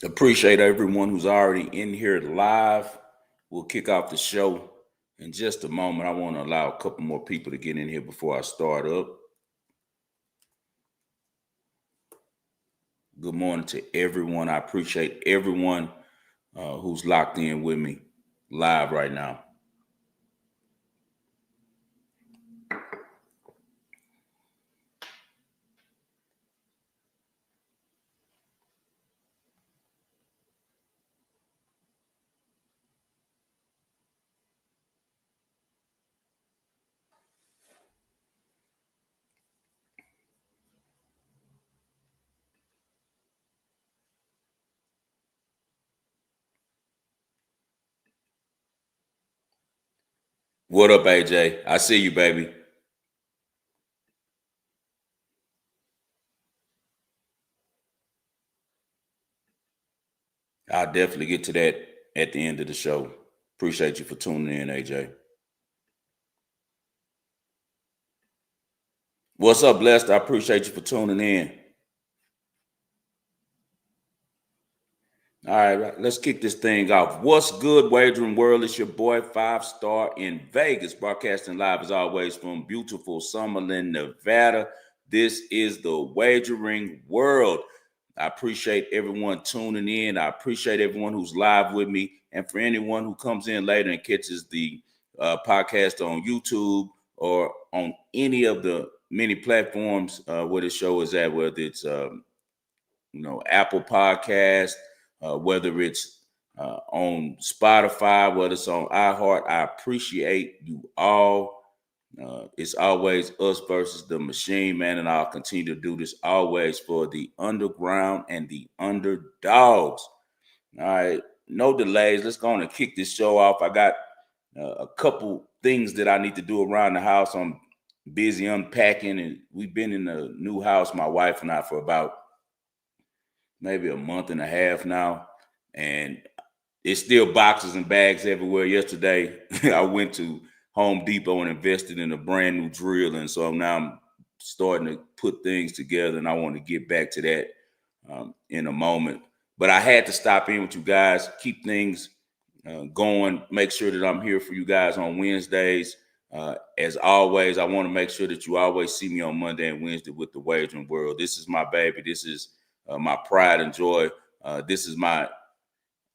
Appreciate everyone who's already in here live. We'll kick off the show in just a moment. I want to allow a couple more people to get in here before I start up. Good morning to everyone. I appreciate everyone who's locked in with me live right now. What up, AJ? I see you, baby. I'll definitely get to that at the end of the show. Appreciate you for tuning in, AJ. What's up, Lester? I appreciate you for tuning in. All right, let's kick this thing off. What's good, wagering world? It's your boy, 5-Star in Vegas, broadcasting live as always from beautiful Summerlin, Nevada. This is the wagering world. I appreciate everyone tuning in. I appreciate everyone who's live with me. And for anyone who comes in later and catches the podcast on YouTube or on any of the many platforms where the show is at, whether it's Apple Podcast, whether it's on Spotify, whether it's on iHeart, I appreciate you all. It's always us versus the machine, man, and I'll continue to do this always for the underground and the underdogs. All right, no delays. Let's go on and kick this show off. I got a couple things that I need to do around the house. I'm busy unpacking, and we've been in a new house, my wife and I, for about maybe a month and a half now, and it's still boxes and bags everywhere. Yesterday, I went to Home Depot and invested in a brand new drill, and so now I'm starting to put things together, and I want to get back to that in a moment. But I had to stop in with you guys, keep things going, make sure that I'm here for you guys on Wednesdays. As always, I want to make sure that you always see me on Monday and Wednesday with the Wagering World. This is my baby. This is my pride and joy. This is my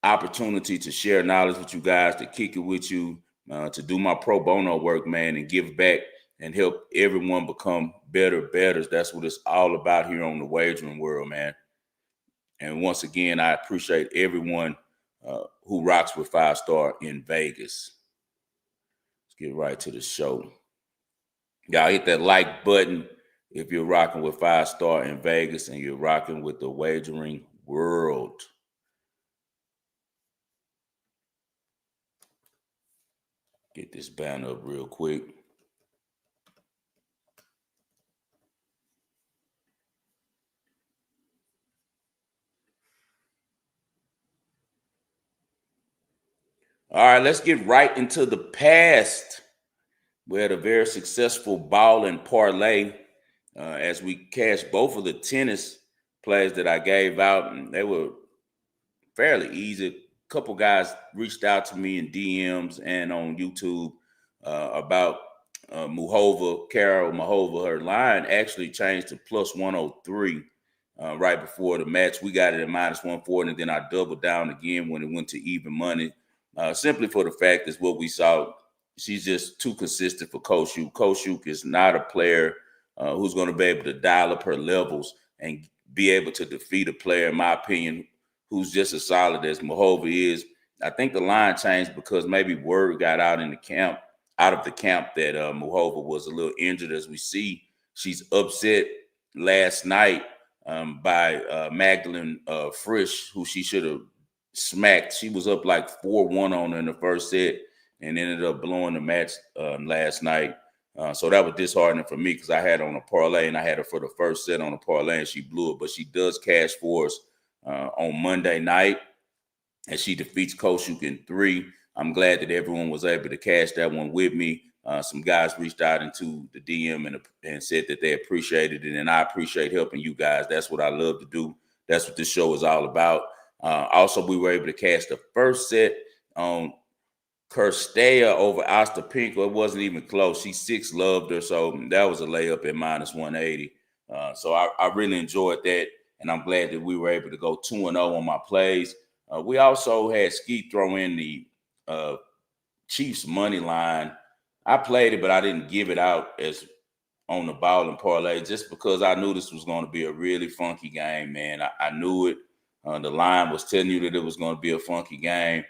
opportunity to share knowledge with you guys, to kick it with you, to do my pro bono work, man, and give back and help everyone become better bettors. That's what it's all about here on the Wagering World, man. And once again, I appreciate everyone who rocks with 5-Star in Vegas. Let's get right to the show. Y'all hit that like button if you're rocking with 5-Star in Vegas and you're rocking with the Wagering World. Get this banner up real quick. All right, let's get right into the past. We had a very successful ball and parlay as we cashed both of the tennis plays that I gave out, and they were fairly easy. A couple guys reached out to me in DMs and on YouTube about Carol Mahova. Her line actually changed to plus 103 right before the match. We got it at minus 140, and then I doubled down again when it went to even money. Simply for the fact is what we saw. She's just too consistent for Koshuk. Koshuk is not a player who's going to be able to dial up her levels and be able to defeat a player, in my opinion, who's just as solid as Mahova is. I think the line changed because maybe word got out of the camp that Mahova was a little injured. As we see, she's upset last night by Magdalene Frisch, who she should have smacked. She was up like 4-1 on her in the first set and ended up blowing the match last night. So that was disheartening for me because I had her on a parlay and I had her for the first set on a parlay and she blew it. But she does cash for us on Monday night and she defeats Koshuk in 3. I'm glad that everyone was able to cash that one with me. Some guys reached out into the DM and said that they appreciated it, and I appreciate helping you guys. That's what I love to do. That's what this show is all about. Also, we were able to cash the first set on Kirstea over Ostapenko. It wasn't even close. She 6 loved her, so that was a layup at -180. So I really enjoyed that, and I'm glad that we were able to go 2-0 on my plays. We also had Skeet throw in the Chiefs money line. I played it, but I didn't give it out as on the Ball and Parlay just because I knew this was going to be a really funky game, man. I knew it. The line was telling you that it was going to be a funky game.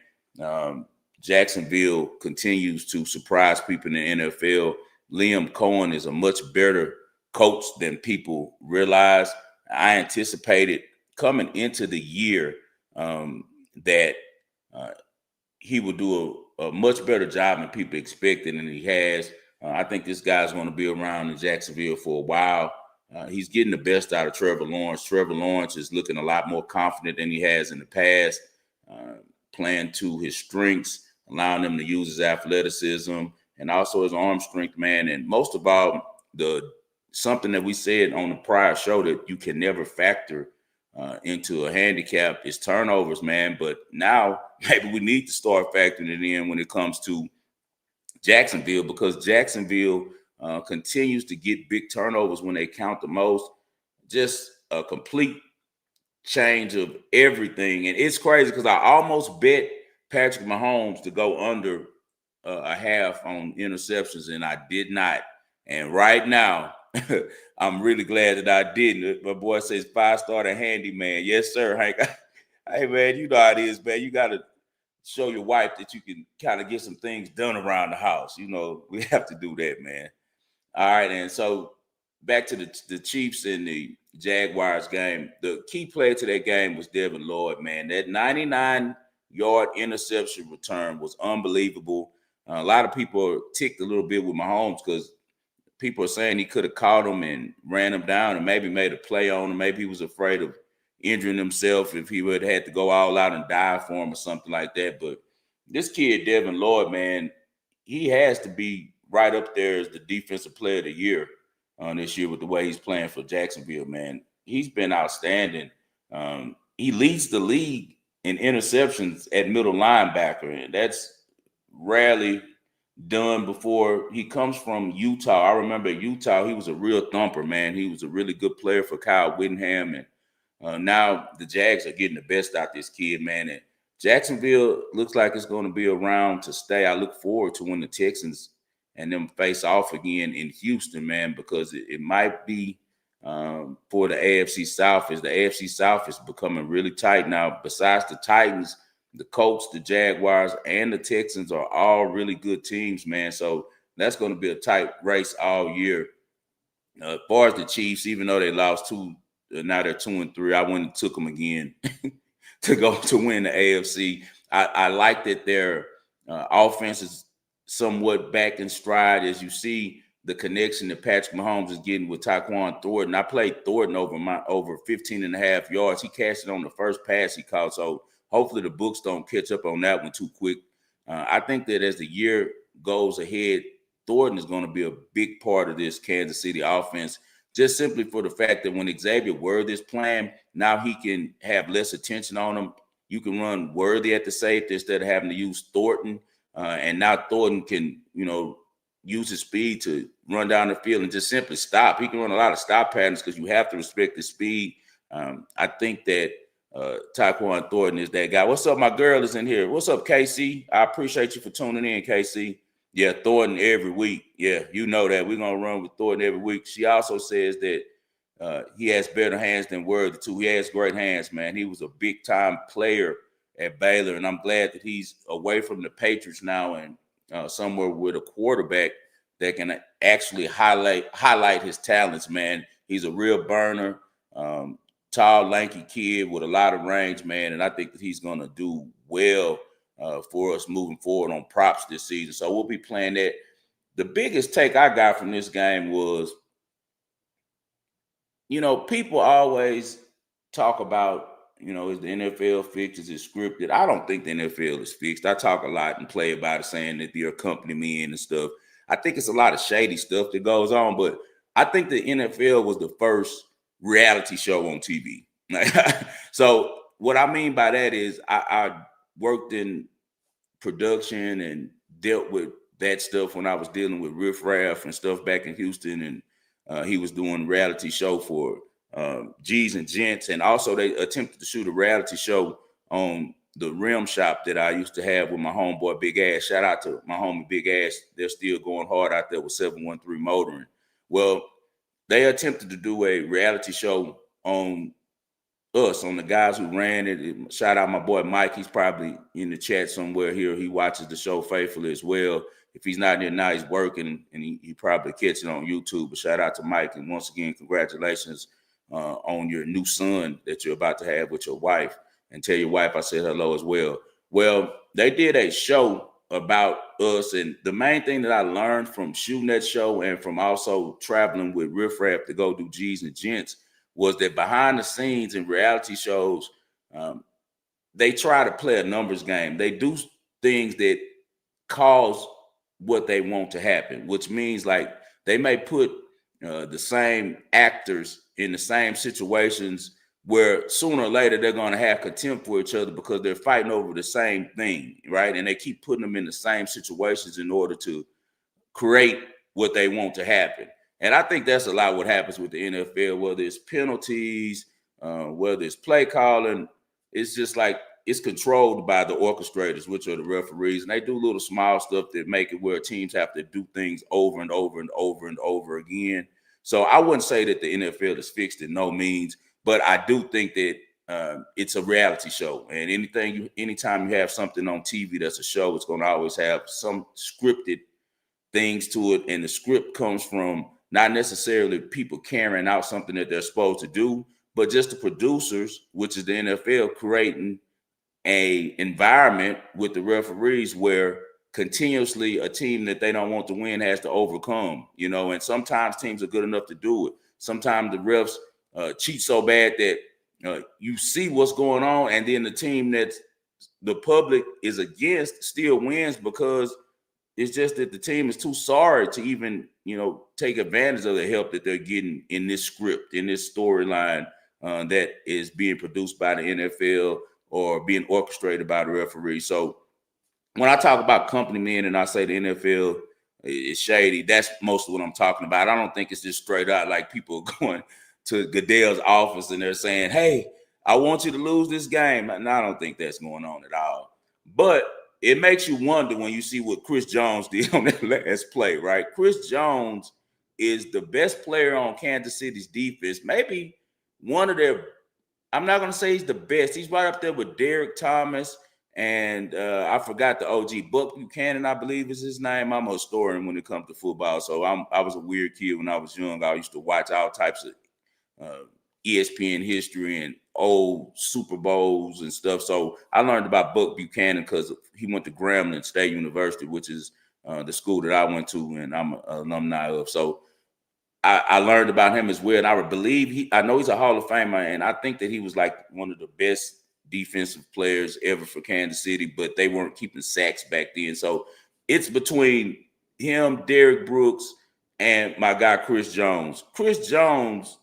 Jacksonville continues to surprise people in the NFL. Liam Cohen is a much better coach than people realize. I anticipated coming into the year that he would do a much better job than people expected, and he has. I think this guy's going to be around in Jacksonville for a while. He's getting the best out of Trevor Lawrence. Trevor Lawrence is looking a lot more confident than he has in the past, playing to his strengths, allowing him to use his athleticism and also his arm strength, man. And most of all, something that we said on the prior show that you can never factor into a handicap is turnovers, man. But now maybe we need to start factoring it in when it comes to Jacksonville, because Jacksonville continues to get big turnovers when they count the most. Just a complete change of everything. And it's crazy because I almost bet Patrick Mahomes to go under a half on interceptions, and I did not. And right now, I'm really glad that I didn't. My boy says 5-star the handyman. Yes, sir, Hank. Hey, man, you know how it is, man. You got to show your wife that you can kind of get some things done around the house. You know, we have to do that, man. All right, and so back to the Chiefs and the Jaguars game. The key player to that game was Devin Lloyd, man. That 99-yard interception return was unbelievable. A lot of people are ticked a little bit with Mahomes because people are saying he could have caught him and ran him down and maybe made a play on him. Maybe he was afraid of injuring himself if he would have had to go all out and die for him or something like that. But this kid, Devin Lloyd, man, he has to be right up there as the defensive player of the year this year with the way he's playing for Jacksonville, man. He's been outstanding. He leads the league in interceptions at middle linebacker, and that's rarely done before. He comes from Utah. I remember Utah, he was a real thumper, man. He was a really good player for Kyle Whittingham, and now the Jags are getting the best out this kid, man. And Jacksonville looks like it's going to be around to stay. I look forward to when the Texans and them face off again in Houston, man, because it might be for the AFC South, as the AFC South is becoming really tight now. Besides the Titans, the Colts, the Jaguars, and the Texans are all really good teams, man. So that's going to be a tight race all year. As far as the Chiefs, even though they lost 2, now they're 2-3, I went and took them again to go to win the AFC. I like that their offense is somewhat back in stride, as you see the connection that Patrick Mahomes is getting with Tyquan Thornton. I played Thornton over 15.5 yards. He cashed it on the first pass he caught. So hopefully the books don't catch up on that one too quick. I think that as the year goes ahead, Thornton is going to be a big part of this Kansas City offense, just simply for the fact that when Xavier Worthy is playing, now he can have less attention on him. You can run Worthy at the safety instead of having to use Thornton. And now Thornton can, use his speed to run down the field and just simply stop. He can run a lot of stop patterns because you have to respect the speed. I think that Tyquan Thornton is that guy. What's up? My girl is in here. What's up, KC? I appreciate you for tuning in, KC. Yeah, Thornton every week. Yeah, you know that. We're going to run with Thornton every week. She also says that he has better hands than Worthy, too. He has great hands, man. He was a big-time player at Baylor, and I'm glad that he's away from the Patriots now and somewhere with a quarterback that can actually highlight his talents, man. He's a real burner, tall, lanky kid with a lot of range, man, and I think that he's going to do well for us moving forward on props this season. So we'll be playing that. The biggest take I got from this game was, people always talk about, is the NFL fixed? Is it scripted? I don't think the NFL is fixed. I talk a lot and play about it, saying that they're accompanying me in and stuff. I think it's a lot of shady stuff that goes on, but I think the NFL was the first reality show on TV. So what I mean by that is I worked in production and dealt with that stuff when I was dealing with Riff Raff and stuff back in Houston, and he was doing reality show for G's and Gents, and also they attempted to shoot a reality show on the rim shop that I used to have with my homeboy Big Ass. Shout out to my homie Big Ass. They're still going hard out there with 713 Motoring. Well, they attempted to do a reality show on us, on the guys who ran it. Shout out my boy Mike. He's probably in the chat somewhere here. He watches the show faithfully as well. If he's not there now, he's working, and he probably catch it on YouTube. But shout out to Mike, and once again, congratulations on your new son that you're about to have with your wife. And tell your wife I said hello as well. Well, they did a show about us, and the main thing that I learned from shooting that show and from also traveling with Riff Raff to go do G's and Gents was that behind the scenes in reality shows, they try to play a numbers game. They do things that cause what they want to happen, which means like they may put the same actors in the same situations where sooner or later they're going to have contempt for each other because they're fighting over the same thing, right? And they keep putting them in the same situations in order to create what they want to happen. And I think that's a lot what happens with the NFL, whether it's penalties, whether it's play calling. It's just like it's controlled by the orchestrators, which are the referees. And they do little small stuff that make it where teams have to do things over and over and over and over again. So I wouldn't say that the NFL is fixed in no means, but I do think that it's a reality show. And anytime you have something on TV that's a show, it's going to always have some scripted things to it. And the script comes from not necessarily people carrying out something that they're supposed to do, but just the producers, which is the NFL, creating a environment with the referees where continuously a team that they don't want to win has to overcome, and sometimes teams are good enough to do it. Sometimes the refs cheat so bad that you see what's going on, and then the team that the public is against still wins because it's just that the team is too sorry to even, take advantage of the help that they're getting in this script, in this storyline that is being produced by the NFL or being orchestrated by the referee. So when I talk about company men and I say the NFL is shady, that's mostly what I'm talking about. I don't think it's just straight out like people going to Goodell's office and they're saying, hey, I want you to lose this game. And I don't think that's going on at all. But it makes you wonder when you see what Chris Jones did on that last play, right? Chris Jones is the best player on Kansas City's defense. Maybe one of their, I'm not going to say he's the best. He's right up there with Derek Thomas and I forgot the OG. Buck Buchanan, I believe is his name. I'm a historian when it comes to football. So I was a weird kid when I was young. I used to watch all types of ESPN history and old Super Bowls and stuff. So I learned about Buck Buchanan because he went to Grambling State University, which is the school that I went to and I'm an alumni of. So I learned about him as well. And I believe I know he's a Hall of Famer, and I think that he was like one of the best defensive players ever for Kansas City, but they weren't keeping sacks back then. So it's between him, Derrick Brooks, and my guy, Chris Jones. Chris Jones,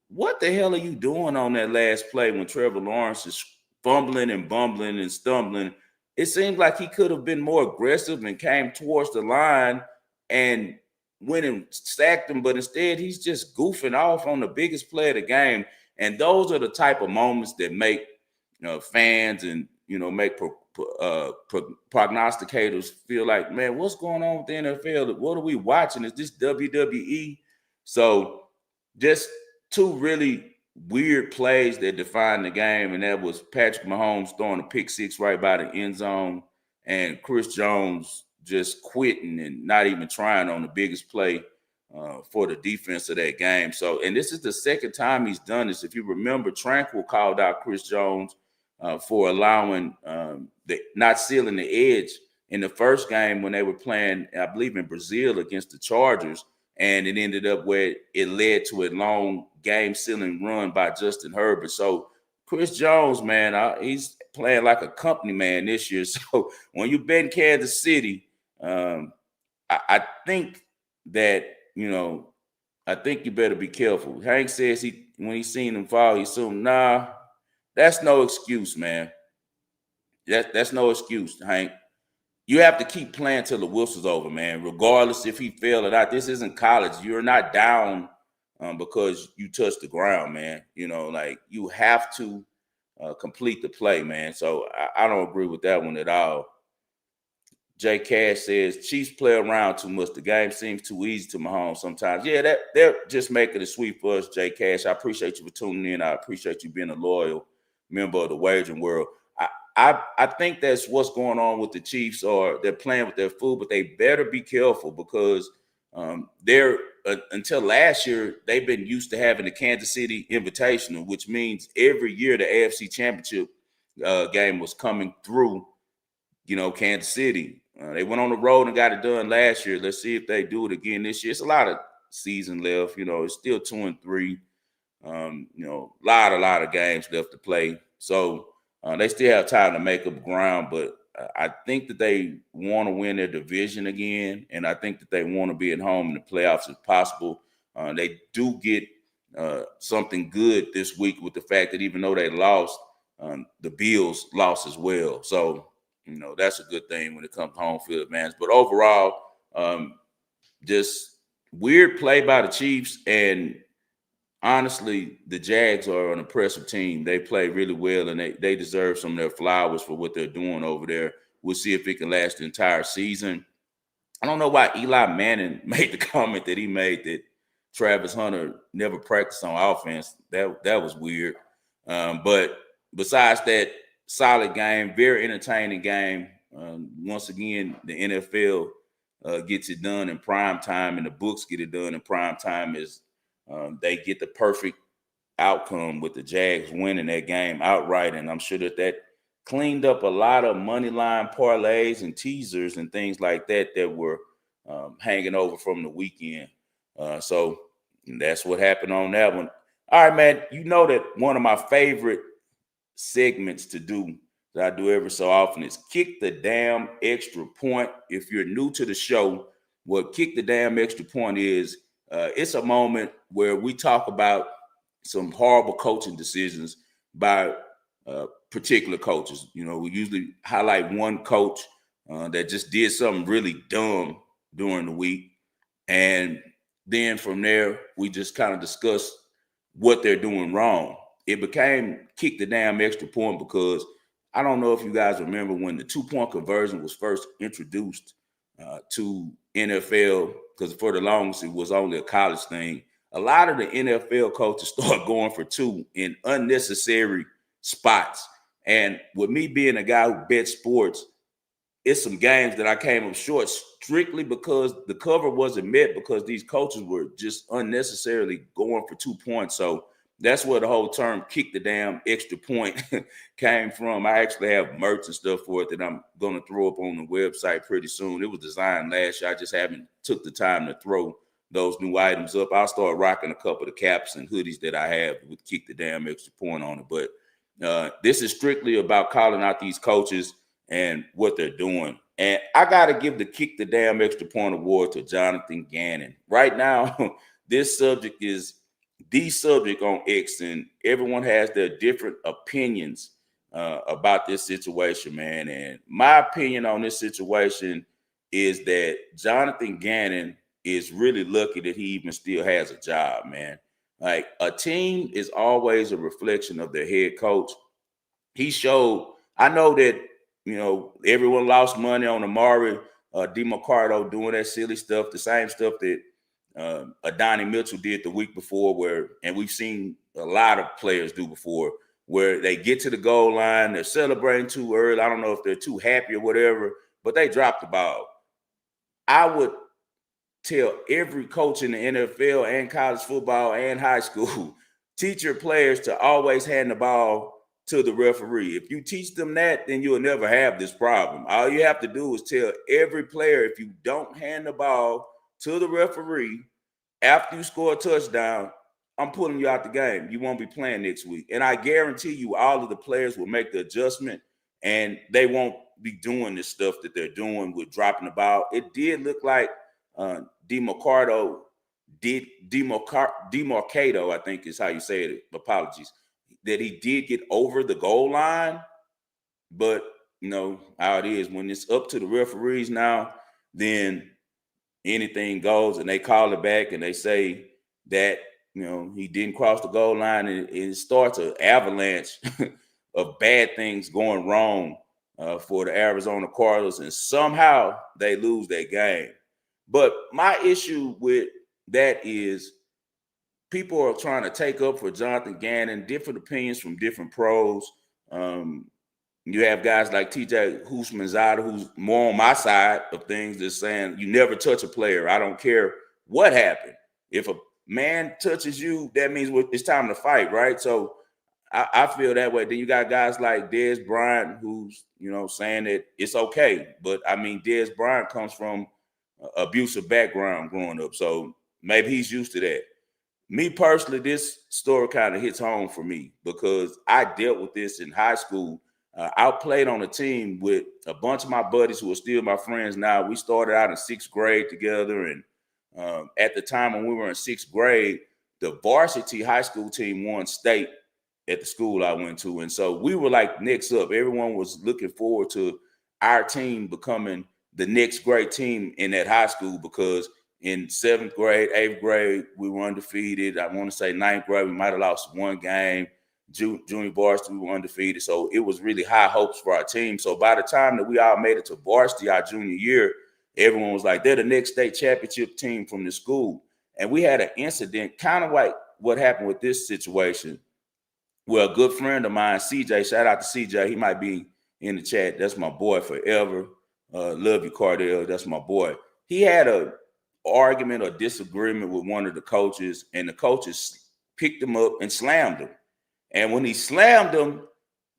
what the hell are you doing on that last play when Trevor Lawrence is fumbling and bumbling and stumbling? It seems like he could have been more aggressive and came towards the line and went and sacked him, but instead he's just goofing off on the biggest play of the game. And those are the type of moments that make fans and make prognosticators feel like, man, what's going on with the NFL? What are we watching? Is this WWE? So just two really weird plays that defined the game, and that was Patrick Mahomes throwing a pick six right by the end zone and Chris Jones just quitting and not even trying on the biggest play for the defense of that game. So, and this is the second time he's done this. If you remember, Tranquil called out Chris Jones for allowing not sealing the edge in the first game when they were playing, I believe, in Brazil against the Chargers. And it ended up where it led to a long game-sealing run by Justin Herbert. So Chris Jones, man, he's playing like a company man this year. So when you bet in Kansas City, I think that, I think you better be careful. Hank says when he seen him fall, he assumed, nah, That's no excuse, man. That's no excuse, Hank. You have to keep playing till the whistle's over, man. Regardless if he failed or not. This isn't college. You're not down because you touched the ground, man. Like you have to complete the play, man. So I don't agree with that one at all. Jay Cash says Chiefs play around too much. The game seems too easy to Mahomes sometimes. Yeah, they're just making it sweet for us, Jay Cash. I appreciate you for tuning in. I appreciate you being a loyal member of the wagering world. I think that's what's going on with the Chiefs, or they're playing with their food, but they better be careful because they're until last year they've been used to having the Kansas City Invitational, which means every year the AFC Championship game was coming through, Kansas City. They went on the road and got it done last year. Let's see if they do it again this year. It's a lot of season left. It's still 2-3. Lot of games left to play. So they still have time to make up ground, but I think that they want to win their division again, and I think that they want to be at home in the playoffs if possible. They do get something good this week with the fact that even though they lost, the Bills lost as well. So, that's a good thing when it comes to home field advantage. But overall, just weird play by the Chiefs, and honestly, the Jags are an impressive team. They play really well, and they deserve some of their flowers for what they're doing over there. We'll see if it can last the entire season. I don't know why Eli Manning made the comment that he made that Travis Hunter never practiced on offense. That was weird. But besides that, solid game, very entertaining game. Once again, the NFL gets it done in prime time, and the books get it done in prime time as they get the perfect outcome with the Jags winning that game outright. And I'm sure that cleaned up a lot of money line parlays and teasers and things like that were hanging over from the weekend. So that's what happened on that one. All right, man, that one of my favorite segments to do that I do every so often is kick the damn extra point. If you're new to the show, what kick the damn extra point is, it's a moment where we talk about some horrible coaching decisions by particular coaches. We usually highlight one coach that just did something really dumb during the week. And then from there, we just kind of discuss what they're doing wrong. It became kick the damn extra point because I don't know if you guys remember when the 2-point conversion was first introduced to NFL, because for the longest it was only a college thing. A lot of the NFL coaches started going for 2 in unnecessary spots. And with me being a guy who bets sports, it's some games that I came up short strictly because the cover wasn't met, because these coaches were just unnecessarily going for 2 points. So that's where the whole term kick the damn extra point came from. I actually have merch and stuff for it that I'm going to throw up on the website pretty soon. It was designed last year. I just haven't took the time to throw those new items up. I'll start rocking a couple of caps and hoodies that I have with kick the damn extra point on it. But this is strictly about calling out these coaches and what they're doing. And I got to give the kick the damn extra point award to Johnathan Gannon. Right now, this subject is the subject on X, and everyone has their different opinions about this situation, man. And my opinion on this situation is that Johnathan Gannon is really lucky that he even still has a job, man. Like, a team is always a reflection of their head coach. He showed, I know that, everyone lost money on Amari DeMarcado doing that silly stuff, the same stuff that Adonai Mitchell did the week before, and we've seen a lot of players do before, where they get to the goal line, they're celebrating too early. I don't know if they're too happy or whatever, but they dropped the ball. I would tell every coach in the NFL and college football and high school, teach your players to always hand the ball to the referee. If you teach them that, then you'll never have this problem. All you have to do is tell every player, if you don't hand the ball to the referee after you score a touchdown, I'm pulling you out the game. You won't be playing next week. And I guarantee you all of the players will make the adjustment, and they won't be doing this stuff that they're doing with dropping the ball. It did look like DeMarcado, I think is how you say it. Apologies. that he did get over the goal line, but you know how it is when it's up to the referees now, then anything goes, and they call it back and they say that you know he didn't cross the goal line, and it starts an avalanche of bad things going wrong for the Arizona Cardinals, and somehow they lose that game. But my issue with that is people are trying to take up for Johnathan Gannon, different opinions from different pros. You have guys like TJ Houshmandzadeh, who's more on my side of things, that's saying you never touch a player. I don't care what happened. If a man touches you, that means it's time to fight, right? So I feel that way. Then you got guys like Dez Bryant, who's, you know, saying that it's okay. But, I mean, Dez Bryant comes from an abusive background growing up, so maybe he's used to that. Me personally, this story kind of hits home for me because I dealt with this in high school. I played on a team with a bunch of my buddies who are still my friends now. We started out in sixth grade together, and at the time when we were in sixth grade, the varsity high school team won state at the school I went to. And so we were like next up. Everyone was looking forward to our team becoming the next great team in that high school because in seventh grade, eighth grade, we were undefeated. I want to say ninth grade, we might have lost one game. Junior varsity, we were undefeated. So it was really high hopes for our team. So by the time that we all made it to varsity our junior year, everyone was like, they're the next state championship team from the school. And we had an incident, kind of like what happened with this situation. Well, a good friend of mine, CJ, shout out to CJ. He might be in the chat. That's my boy forever. Love you, Cardell. That's my boy. He had a argument or disagreement with one of the coaches, and the coaches picked him up and slammed him. And when he slammed him,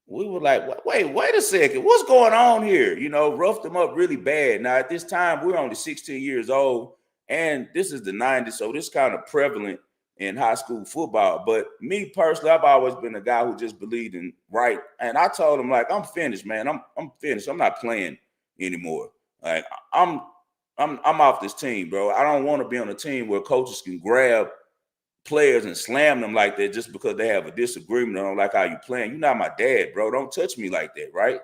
we were like, wait a second. What's going on here? You know, roughed him up really bad. Now, at this time, we're only 16 years old, and this is the 90s, so this is kind of prevalent in high school football. But me personally, I've always been a guy who just believed in right. And I told him, like, I'm finished, man. I'm finished. I'm not playing anymore. Like, I'm off this team, bro. I don't want to be on a team where coaches can grab players and slam them like that just because they have a disagreement. I don't like how you playing. You're not my dad, bro. Don't touch me like that, right?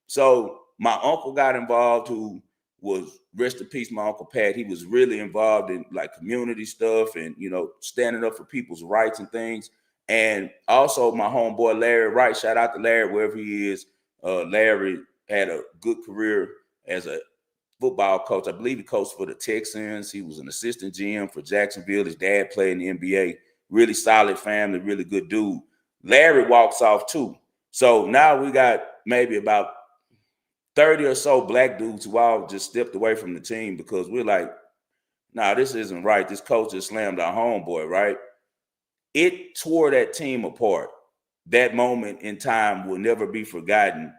So my uncle got involved, who was, rest in peace, my Uncle Pat. He was really involved in like community stuff and, you know, standing up for people's rights and things. And also my homeboy Larry Wright, shout out to Larry wherever he is. Larry had a good career as a football coach. I believe he coached for the Texans. He was an assistant GM for Jacksonville. His dad played in the NBA. Really solid family, really good dude. Larry walks off too. So now we got maybe about 30 or so black dudes who all just stepped away from the team because we're like, nah, this isn't right. This coach just slammed our homeboy, right? It tore that team apart. That moment in time will never be forgotten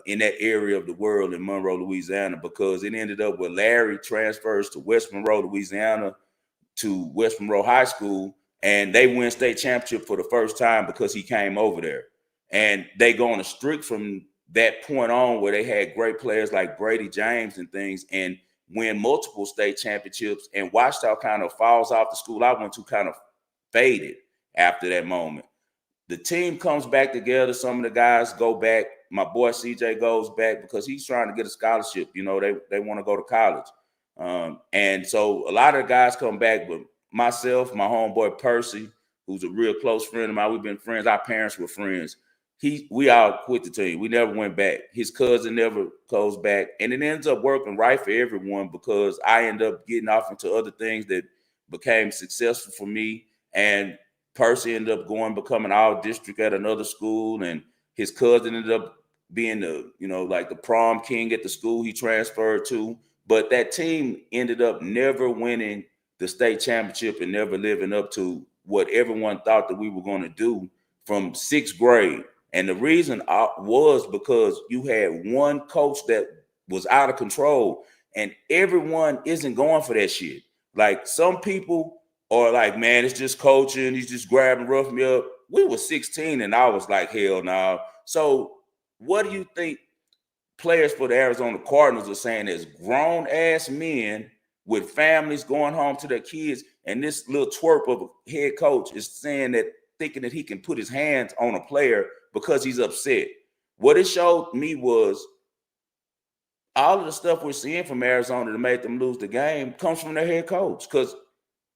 in that area of the world in Monroe, Louisiana, because it ended up where Larry transfers to West Monroe, Louisiana, to West Monroe High School, and they win state championship for the first time because he came over there. And they go on a streak from that point on where they had great players like Brady James and things, and win multiple state championships. And Ouachita kind of falls off. The school I went to kind of faded after that moment. The team comes back together. Some of the guys go back. My boy CJ goes back because he's trying to get a scholarship. You know, they want to go to college. And so a lot of the guys come back, but myself, my homeboy Percy, who's a real close friend of mine, we've been friends. Our parents were friends. We all quit the team. We never went back. His cousin never goes back. And it ends up working right for everyone because I end up getting off into other things that became successful for me. And Percy ended up becoming all district at another school. And his cousin ended up being the prom king at the school he transferred to. But that team ended up never winning the state championship and never living up to what everyone thought that we were going to do from sixth grade. And the reason was because you had one coach that was out of control, and everyone isn't going for that shit. Like, some people are like, man, it's just coaching. He's just grabbing, roughing me up. We were 16 and I was like, hell no. Nah. So what do you think players for the Arizona Cardinals are saying as grown ass men with families going home to their kids, and this little twerp of a head coach is saying that thinking that he can put his hands on a player because he's upset. What it showed me was all of the stuff we're seeing from Arizona to make them lose the game comes from their head coach, because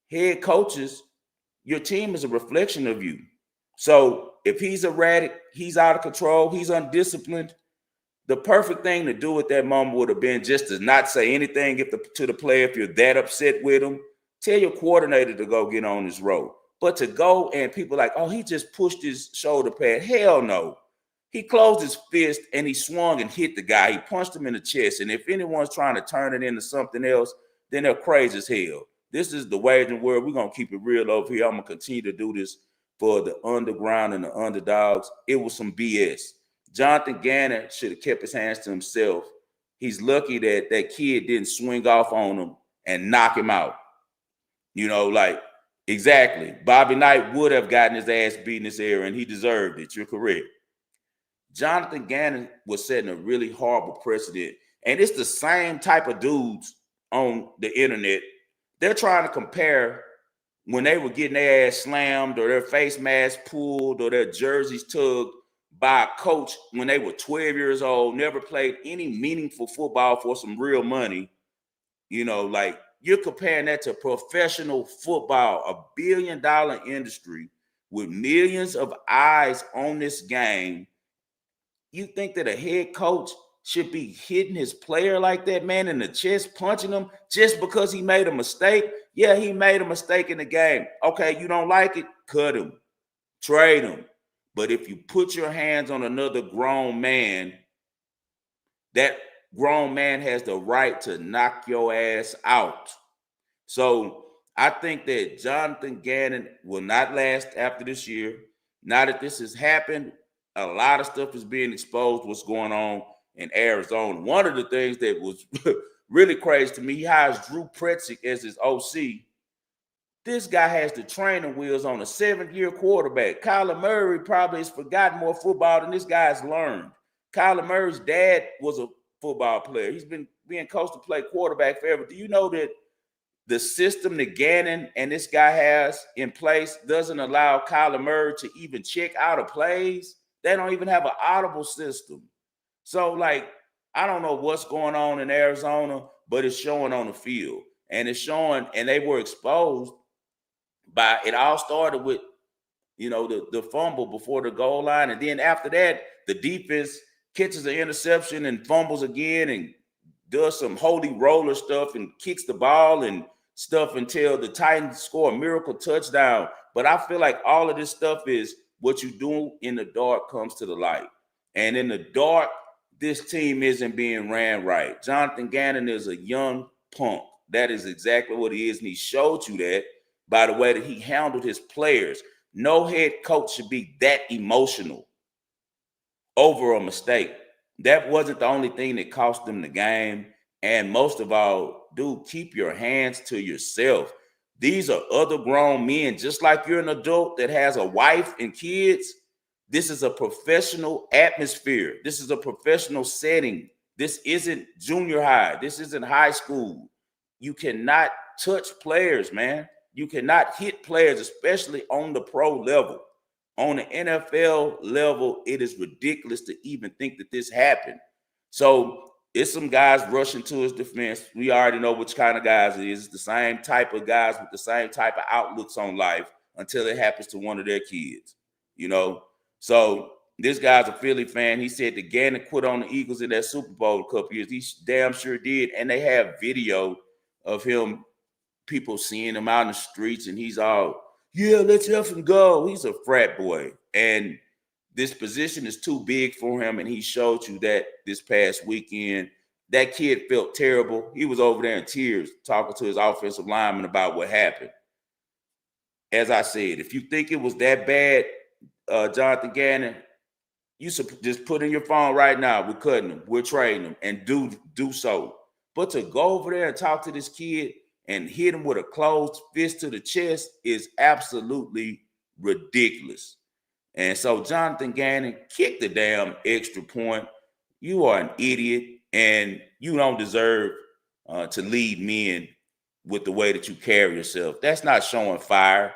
head coaches, your team is a reflection of you. So if he's erratic, he's out of control, he's undisciplined, the perfect thing to do at that moment would have been just to not say anything to the player if you're that upset with him. Tell your coordinator to go get on his road. But to go and people like, oh, he just pushed his shoulder pad. Hell no. He closed his fist and he swung and hit the guy. He punched him in the chest. And if anyone's trying to turn it into something else, then they're crazy as hell. This is the wagering world. We're going to keep it real over here. I'm going to continue to do this for the underground and the underdogs. It was some BS. Johnathan Gannon should have kept his hands to himself. He's lucky that that kid didn't swing off on him and knock him out. You know, like, exactly. Bobby Knight would have gotten his ass beat in this era, and he deserved it. You're correct. Johnathan Gannon was setting a really horrible precedent. And it's the same type of dudes on the internet. They're trying to compare when they were getting their ass slammed or their face mask pulled or their jerseys tugged by a coach when they were 12 years old, never played any meaningful football for some real money. You know, like, you're comparing that to professional football, a billion-dollar industry with millions of eyes on this game. You think that a head coach should be hitting his player like that, man, in the chest, punching him just because he made a mistake? Yeah, he made a mistake in the game. Okay, you don't like it? Cut him. Trade him. But if you put your hands on another grown man, that grown man has the right to knock your ass out. So I think that Johnathan Gannon will not last after this year. Now that this has happened, a lot of stuff is being exposed, what's going on in Arizona. One of the things that was really crazy to me, he hires Drew Pretzik as his OC. This guy has the training wheels on a 7th-year quarterback. Kyler Murray probably has forgotten more football than this guy has learned. Kyler Murray's dad was a football player. He's been being coached to play quarterback forever. Do you know that the system that Gannon and this guy has in place doesn't allow Kyler Murray to even check out of plays? They don't even have an audible system. So, like, I don't know what's going on in Arizona, but it's showing on the field. And it's showing, and they were exposed by, it all started with, you know, the fumble before the goal line. And then after that, the defense catches an interception and fumbles again and does some holy roller stuff and kicks the ball and stuff until the Titans score a miracle touchdown. But I feel like all of this stuff is what you do in the dark comes to the light. And in the dark, this team isn't being ran right. Johnathan Gannon is a young punk. That is exactly what he is. And he showed you that by the way that he handled his players. No head coach should be that emotional over a mistake. That wasn't the only thing that cost them the game. And most of all, dude, keep your hands to yourself. These are other grown men, just like you're an adult that has a wife and kids. This is a professional atmosphere. This is a professional setting. This isn't junior high. This isn't high school. You cannot touch players, man. You cannot hit players, especially on the pro level. On the NFL level, it is ridiculous to even think that this happened. So it's some guys rushing to his defense. We already know which kind of guys it is. It's the same type of guys with the same type of outlooks on life until it happens to one of their kids, you know? So this guy's a Philly fan. He said that Gannon quit on the Eagles in that Super Bowl a couple years. He damn sure did. And they have video of him, people seeing him out in the streets, and he's all, yeah, let's have him go. He's a frat boy. And this position is too big for him, and he showed you that this past weekend. That kid felt terrible. He was over there in tears talking to his offensive lineman about what happened. As I said, if you think it was that bad, Johnathan Gannon, you should just put in your phone right now. We're cutting him. We're trading him, and do so. But to go over there and talk to this kid and hit him with a closed fist to the chest is absolutely ridiculous. And so Johnathan Gannon, kick the damn extra point. You are an idiot, and you don't deserve to lead men with the way that you carry yourself. That's not showing fire.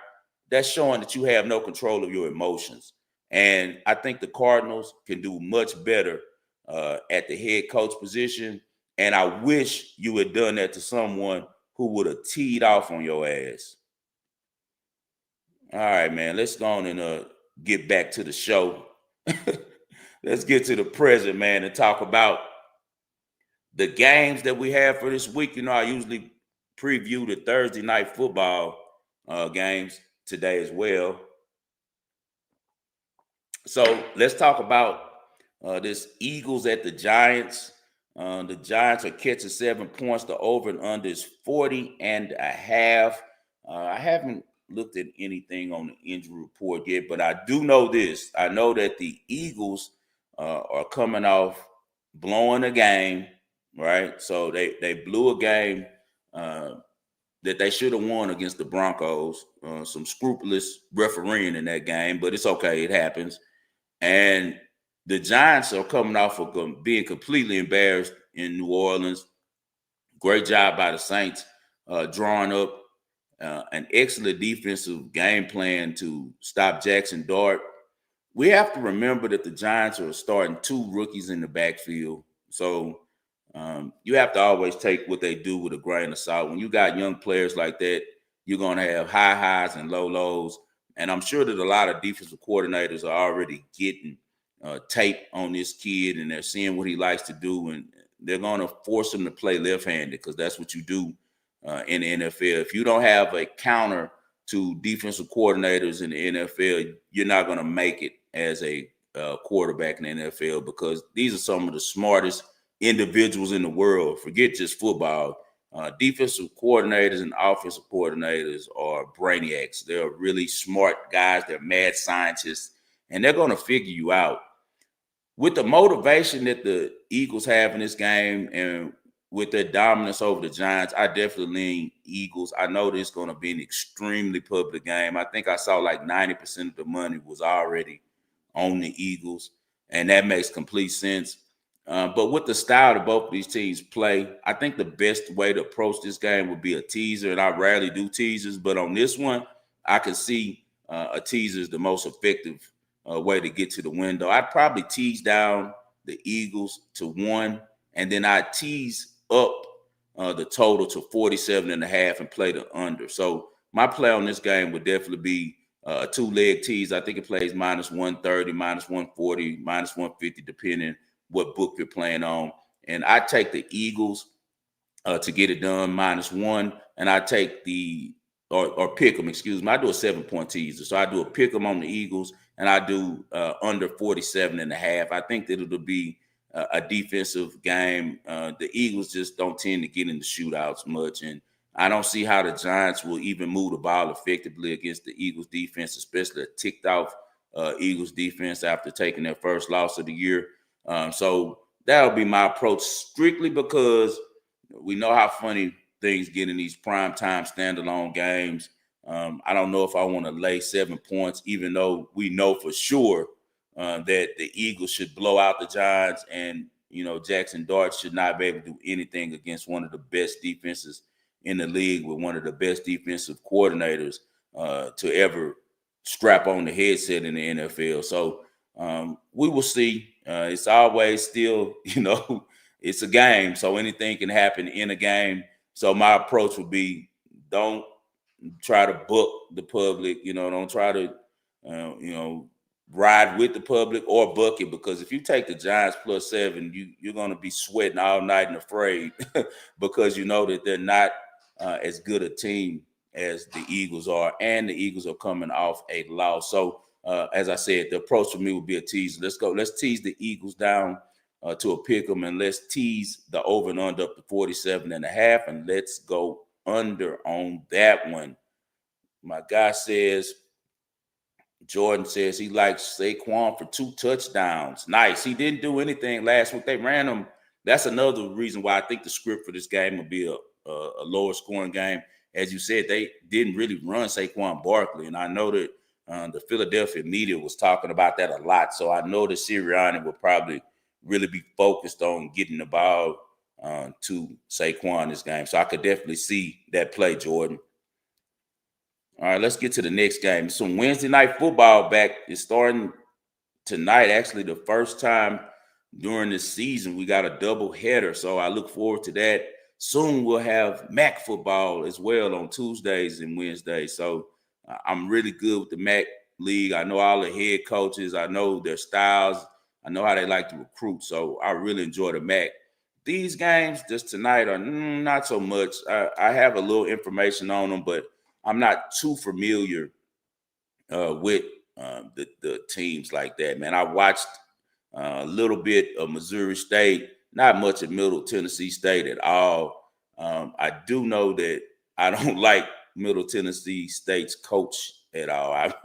that's showing that you have no control of your emotions. And I think the Cardinals can do much better at the head coach position. And I wish you had done that to someone who would have teed off on your ass. All right, man. Let's go on and get back to the show. Let's get to the present, man, and talk about the games that we have for this week. You know, I usually preview the Thursday night football games today as well. So let's talk about this Eagles at the Giants. The Giants are catching 7 points. The over and under is 40.5. I haven't looked at anything on the injury report yet, but I do know this. I know that the Eagles are coming off blowing a game, right? So they blew a game that they should have won against the Broncos. Some scrupulous refereeing in that game, but it's okay. It happens. And the Giants are coming off of being completely embarrassed in New Orleans. Great job by the Saints drawing up an excellent defensive game plan to stop Jackson Dart. We have to remember that the Giants are starting 2 rookies in the backfield. So you have to always take what they do with a grain of salt. When you got young players like that, you're going to have high highs and low lows. And I'm sure that a lot of defensive coordinators are already getting tape on this kid, and they're seeing what he likes to do, and they're going to force him to play left-handed because that's what you do in the NFL. If you don't have a counter to defensive coordinators in the NFL, you're not going to make it as a quarterback in the NFL, because these are some of the smartest individuals in the world. Forget just football. Defensive coordinators and offensive coordinators are brainiacs. They're really smart guys. They're mad scientists, and they're going to figure you out. With the motivation that the Eagles have in this game and with their dominance over the Giants, I definitely lean Eagles. I know this is going to be an extremely public game. I think I saw like 90% of the money was already on the Eagles, and that makes complete sense. But with the style that both of these teams play, I think the best way to approach this game would be a teaser, and I rarely do teasers, but on this one, I can see a teaser is the most effective way to get to the window. I'd probably tease down the Eagles to 1, and then I'd tease up the total to 47.5 and play the under. So my play on this game would definitely be a 2-leg tease. I think it plays -130, -140, -150, depending what book you're playing on. And I take the Eagles to get it done -1, and I take the or pick them, excuse me. I do a 7-point teaser. So I do a pick them on the Eagles, and I do under 47.5. I think that it'll be a defensive game. The Eagles just don't tend to get into shootouts much, and I don't see how the Giants will even move the ball effectively against the Eagles defense, especially a ticked off Eagles defense after taking their first loss of the year. So that'll be my approach, strictly because we know how funny things get in these primetime standalone games. I don't know if I want to lay 7 points, even though we know for sure that the Eagles should blow out the Giants, and Jackson Dart should not be able to do anything against one of the best defenses in the league with one of the best defensive coordinators to ever strap on the headset in the NFL. So we will see. It's always still, it's a game, so anything can happen in a game. So my approach would be, don't try to book the public, don't try to, ride with the public or book it, because if you take the Giants +7, you're going to be sweating all night and afraid because you know that they're not as good a team as the Eagles are, and the Eagles are coming off a loss. So as I said, the approach for me would be a tease. Let's tease the Eagles down to a pick 'em, and let's tease the over and under up to 47.5, and let's go under on that one. My guy says, Jordan says he likes Saquon for 2 touchdowns. Nice. He didn't do anything last week. They ran him. That's another reason why I think the script for this game will be a lower scoring game. As you said, they didn't really run Saquon Barkley, and I know that the Philadelphia media was talking about that a lot. So I know that Sirianni will probably really be focused on getting the ball to Saquon this game. So I could definitely see that play, Jordan. All right, let's get to the next game. Some Wednesday night football back is starting tonight. Actually, the first time during the season we got a double header, so I look forward to that. Soon we'll have MAC football as well on Tuesdays and Wednesdays. So I'm really good with the MAC league. I know all the head coaches. I know their styles. I know how they like to recruit. So I really enjoy the MAC. These games just tonight are not so much. I have a little information on them, but I'm not too familiar with the teams like that, man. I watched a little bit of Missouri State, not much of Middle Tennessee State at all. I do know that I don't like Middle Tennessee State's coach at all. I've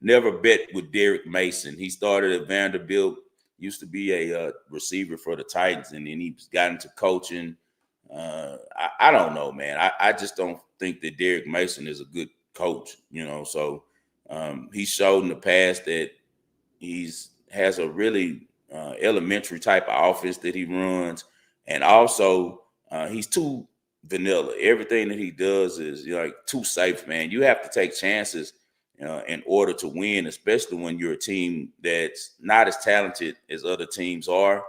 never bet with Derek Mason. He started at Vanderbilt, used to be a receiver for the Titans, and then he got into coaching. I don't know, man. I just don't think that Derek Mason is a good coach, so he showed in the past that has a really elementary type of offense that he runs, and also he's too vanilla. Everything that he does is too safe, man. You have to take chances in order to win, especially when you're a team that's not as talented as other teams are.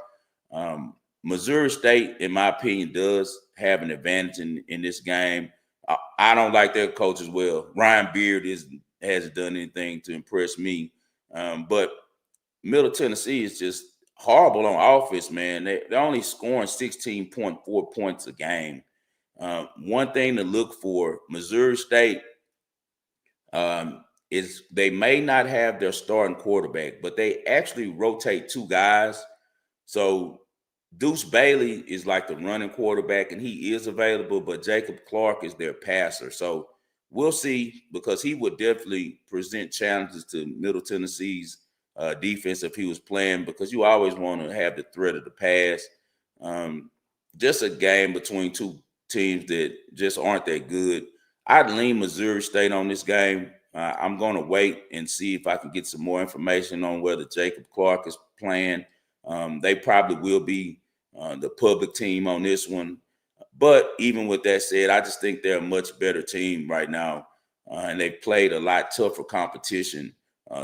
Missouri State, in my opinion, does have an advantage in this game. I don't like their coach as well. Ryan Beard hasn't done anything to impress me. But Middle Tennessee is just horrible on offense, man. They're only scoring 16.4 points a game. One thing to look for, Missouri State, is they may not have their starting quarterback, but they actually rotate two guys. So Deuce Bailey is like the running quarterback, and he is available, but Jacob Clark is their passer. So we'll see, because he would definitely present challenges to Middle Tennessee's defense if he was playing, because you always want to have the threat of the pass. Just a game between two teams that just aren't that good. I'd lean Missouri State on this game. I'm going to wait and see if I can get some more information on whether Jacob Clark is playing. They probably will be the public team on this one. But even with that said, I just think they're a much better team right now. And they've played a lot tougher competition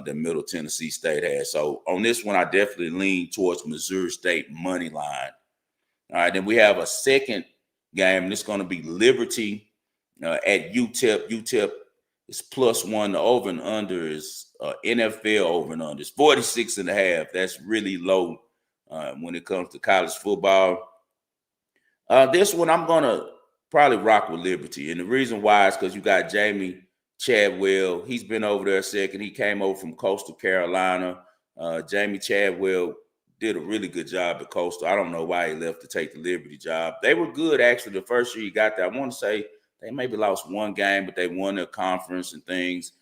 than Middle Tennessee State has. So on this one, I definitely lean towards Missouri State money line. All right, then we have a second game, and it's going to be Liberty at UTEP. UTEP is +1. The over and under is NFL over and under. It's 46.5. That's really low when it comes to college football. This one, I'm going to probably rock with Liberty. And the reason why is because you got Jamie Chadwell. He's been over there a second. He came over from Coastal Carolina. Jamie Chadwell did a really good job at Coastal. I don't know why he left to take the Liberty job. They were good, actually, the first year he got there. I want to say they maybe lost one game, but they won their conference and things.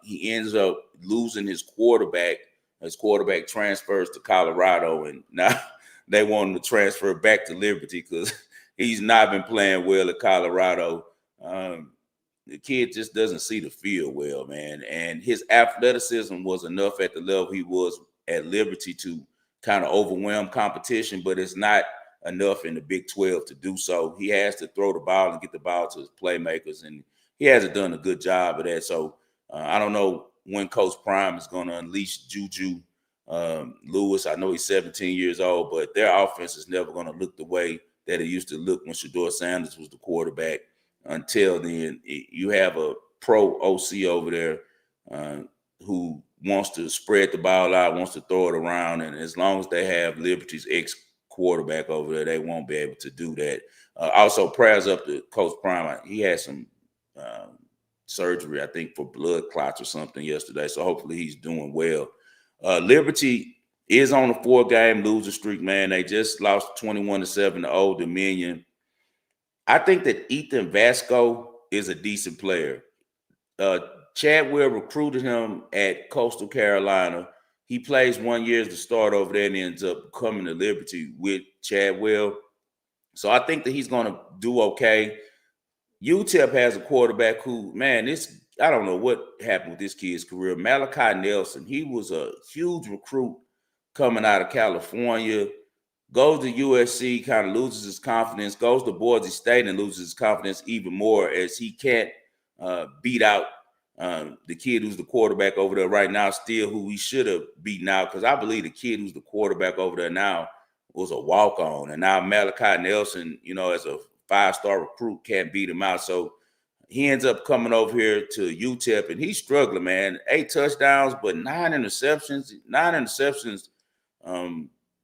He ends up losing his quarterback. His quarterback transfers to Colorado, and now they want him to transfer back to Liberty because he's not been playing well at Colorado. The kid just doesn't see the field well, man. And his athleticism was enough at the level he was at Liberty to kind of overwhelm competition, but it's not enough in the Big 12 to do so. He has to throw the ball and get the ball to his playmakers, and he hasn't done a good job of that. So I don't know when Coach Prime is going to unleash Juju Lewis. I know he's 17 years old, but their offense is never going to look the way that it used to look when Shedeur Sanders was the quarterback. Until then, you have a pro OC over there who wants to spread the ball out, wants to throw it around, and as long as they have Liberty's ex-quarterback over there, they won't be able to do that. Also, prayers up to Coach Prime. He had some surgery, I think, for blood clots or something yesterday, so hopefully he's doing well. Liberty is on a 4-game loser streak, man. They just lost 21-7 to Old Dominion. I think that Ethan Vasco is a decent player. Chadwell recruited him at Coastal Carolina. He plays 1 year as the start over there and ends up coming to Liberty with Chadwell. So I think that he's going to do okay. UTEP has a quarterback who, man, I don't know what happened with this kid's career. Malachi Nelson, he was a huge recruit coming out of California, goes to USC, kind of loses his confidence, goes to Boise State and loses his confidence even more as he can't beat out the kid who's the quarterback over there right now still who we should have beaten out, because I believe the kid who's the quarterback over there now was a walk-on, and now Malachi Nelson, as a 5-star recruit, can't beat him out. So he ends up coming over here to UTEP, and he's struggling, man. 8 touchdowns, but 9 interceptions. 9 interceptions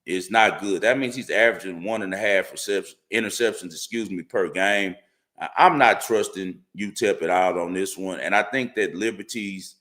is not good. That means he's averaging 1.5 interceptions, per game. I'm not trusting UTEP at all on this one, and I think that Liberty's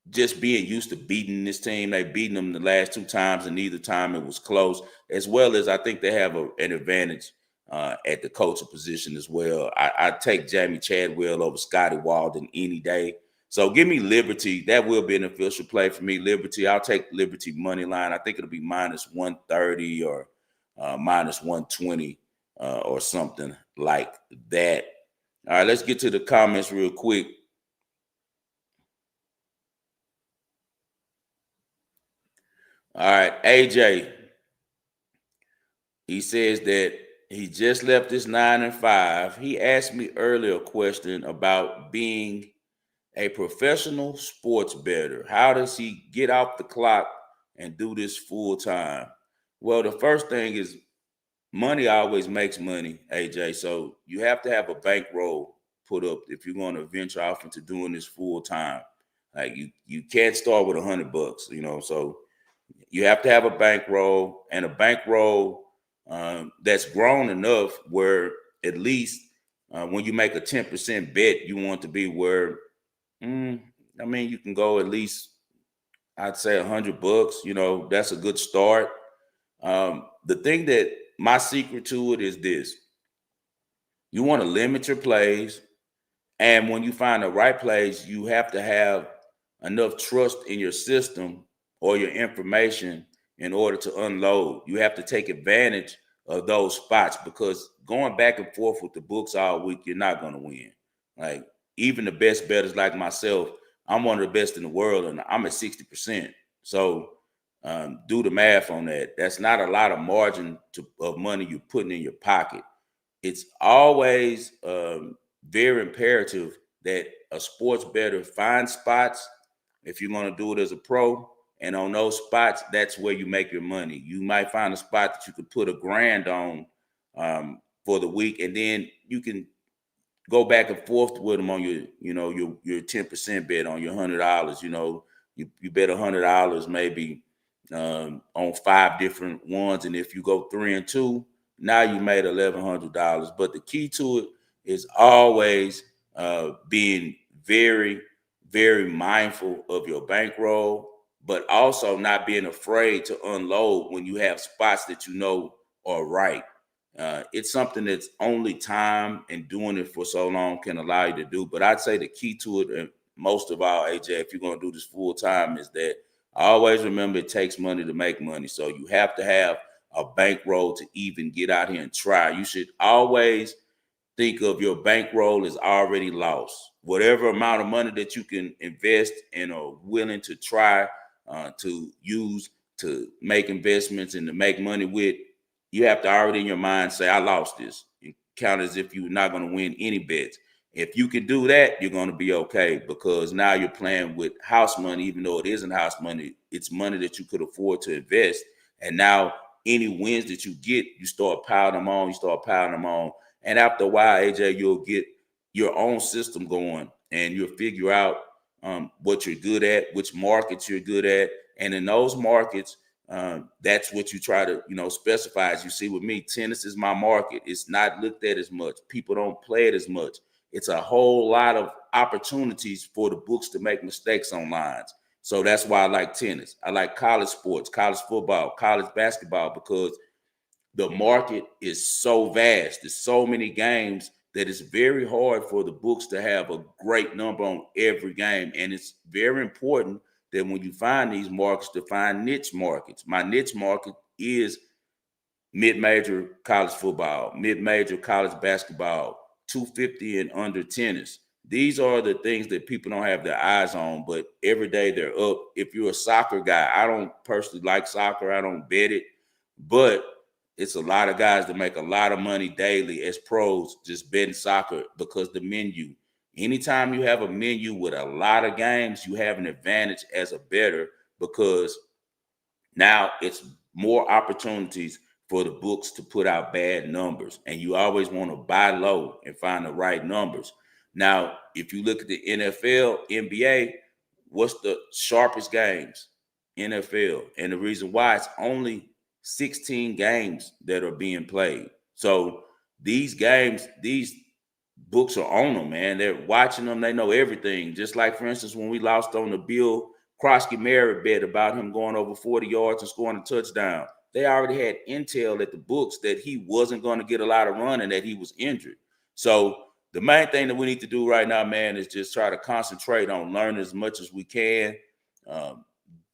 just being used to beating this team. They've beaten them the last 2 times, and neither time it was close, as well as I think they have an advantage at the coaching position as well. I take Jamie Chadwell over Scotty Walden any day. So give me Liberty. That will be an official play for me. Liberty. I'll take Liberty money line. I think it'll be -130 or -120 or something like that. All right, let's get to the comments real quick. All right, AJ. He says that he just left his 9-5. He asked me earlier a question about being a professional sports bettor. How does he get off the clock and do this full time? Well, the first thing is money always makes money, AJ. So you have to have a bankroll put up if you're going to venture off into doing this full time. Like you can't start with $100, so you have to have a bankroll, and a bankroll that's grown enough where at least when you make a 10% bet, you want to be where, you can go at least, I'd say $100. That's a good start. The thing that my secret to it is this: you want to limit your plays, and when you find the right plays, you have to have enough trust in your system or your information in order to unload. You have to take advantage of those spots, because going back and forth with the books all week, you're not going to win. Like, even the best bettors like myself, I'm one of the best in the world, and I'm at 60%. So do the math on that. That's not a lot of margin of money you're putting in your pocket. It's always very imperative that a sports bettor finds spots if you're going to do it as a pro. And on those spots, that's where you make your money. You might find a spot that you could put $1,000 on for the week, and then you can go back and forth with them on your 10% bet on your $100. You bet $100 maybe on 5 different ones, and if you go 3 and 2, now you made $1,100. But the key to it is always being very, very mindful of your bankroll, but also not being afraid to unload when you have spots that are right. It's something that's only time and doing it for so long can allow you to do. But I'd say the key to it, and most of all, AJ, if you're going to do this full time, is that always remember it takes money to make money. So you have to have a bankroll to even get out here and try. You should always think of your bankroll as already lost. Whatever amount of money that you can invest and are willing to try to use to make investments and to make money with, you have to already in your mind say, I lost this. You count as if you're not going to win any bets. If you can do that, you're going to be okay, because now you're playing with house money. Even though it isn't house money, it's money that you could afford to invest. And now any wins that you get, you start piling them on. And after a while, AJ, you'll get your own system going, and you'll figure out what you're good at, which markets you're good at. And in those markets, that's what you try to, specify. As you see with me, tennis is my market. It's not looked at as much. People don't play it as much. It's a whole lot of opportunities for the books to make mistakes on lines. So that's why I like tennis. I like college sports, college football, college basketball, because the market is so vast. There's so many games that it's very hard for the books to have a great number on every game. And it's very important that when you find these markets, to find niche markets. My niche market is mid-major college football, mid-major college basketball, 250 and under tennis. These are the things that people don't have their eyes on, but every day they're up. If you're a soccer guy, I don't personally like soccer. I don't bet it, but it's a lot of guys that make a lot of money daily as pros just betting soccer, because the menu Anytime you have a menu with a lot of games, you have an advantage as a bettor because now it's more opportunities for the books to put out bad numbers. And you always want to buy low and find the right numbers. Now, if you look at the NFL, NBA, what's the sharpest games? NFL. And the reason why it's only 16 games that are being played. So these games, these books are on them, man. They're watching them. They know everything. Just like, for instance, when we lost on the Bill Krosky Merritt bet about him going over 40 yards and scoring a touchdown, they already had intel at the books that he wasn't going to get a lot of run and that he was injured. So the main thing that we need to do right now, man, is just try to concentrate on learning as much as we can,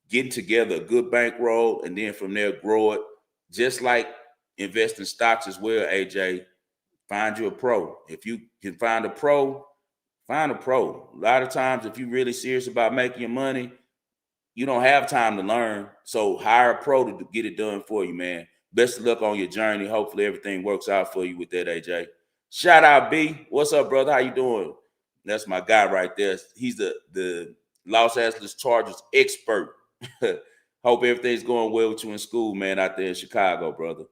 getting together a good bankroll, and then from there grow it. Just like invest in stocks as well, AJ. Find you a pro. If you can find a pro, find a pro. A lot of times, if you're really serious about making your money, you don't have time to learn. So hire a pro to get it done for you, man. Best of luck on your journey. Hopefully everything works out for you with that, AJ. Shout out, B. What's up, brother? How you doing? That's my guy right there. He's the Los Angeles Chargers expert. Hope everything's going well with you in school, man, out there in Chicago, brother.